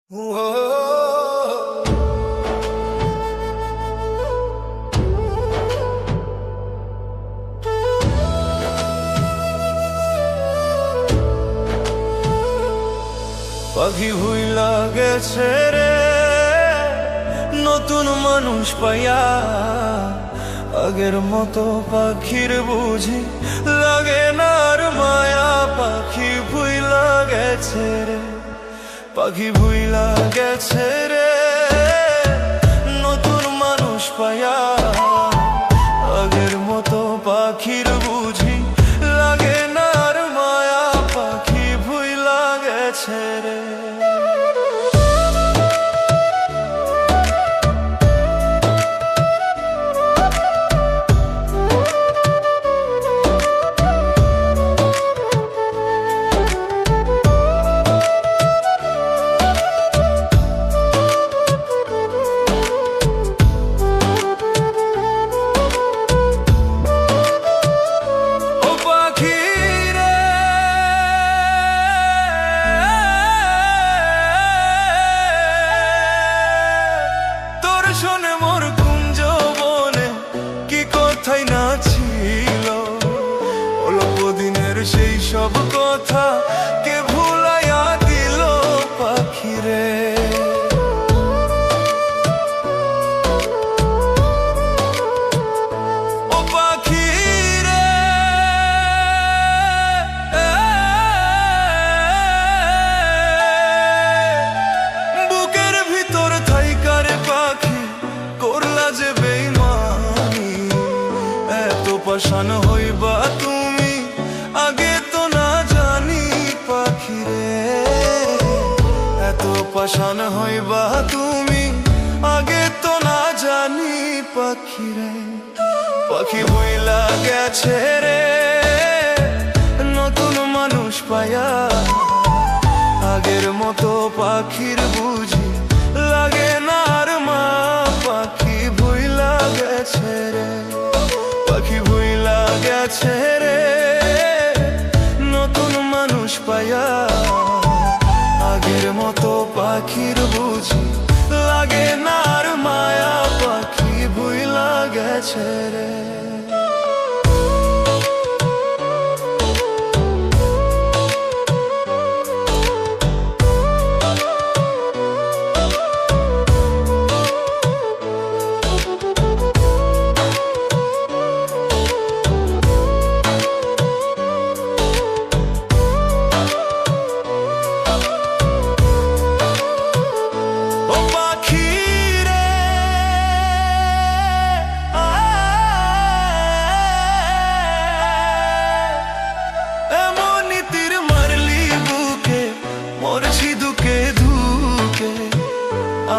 পাখি ভুইলা গেছে রে নতুন মানুষ পাইয়া, আগের মতো পাখির বুঝি লাগে না আর মায়া। পাখি ভুইলা গেছে রে, পাখি ভুইলা গেছে রে নতুন মানুষ পাইয়া, আগের মতো পাখির বুঝি লাগে না আর মায়া। পাখি ভুইলা গেছে রে। শোনে মোর কুঞ্জ বনে কি কথাই না ছিল, অল্প দিনের সেই সব কথা কে ভুলাইয়া দিল পাখিরে। ও পাখিরে বুকের ভিতর থাইকার পাখি করলা যে বেইমানি, এত পাশান হইবা তুমি আগে তো না জানি পাখিরে। এত পাশান হইবা তুমি আগে তো না জানি পাখিরে। পাখি ভুইলা গেছে রে নতুন মানুষ পাইয়া, আগের মতো পাখির বুঝি লাগে না আর মা। পাখি ভুইলা গেছে রে, পাখি ভুইলা গেছে রে নতুন মানুষ পাইয়া, আগের মতো পাখির বুঝি লাগে না আর মায়া। পাখি ভুইলা গেছে রে।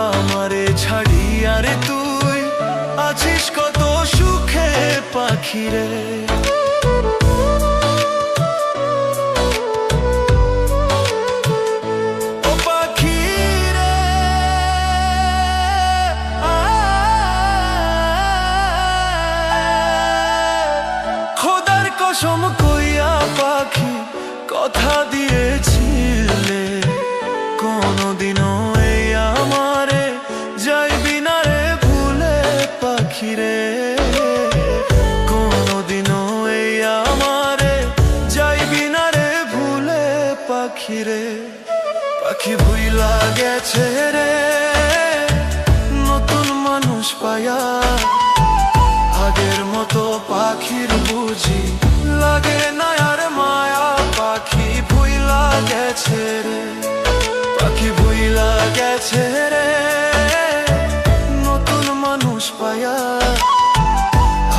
আমারে ছাড়িয়া রে তুই আছিস কত সুখে পাখিরে। ও পাখিরে খোদার কসম কইয়া পাখি কথা দিয়েছিলে, কোনদিনও এই আমারে যাইবি না রে ভুলে পাখিরে। কোনদিনও এই আমারে যাইবি না রে ভুলে পাখিরে। পাখি ভুইলা গেছে রে নতুন মানুষ পাইয়া, আগের মতো পাখির বুঝি লাগে না আর মায়া। পাখি ভুইলা গেছে রে, পাখি ভুইলা গেছে রে নতুন মানুষ পাইয়া,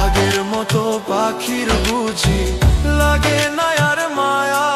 আগের মতো পাখির বুঝি লাগে না আর মায়া।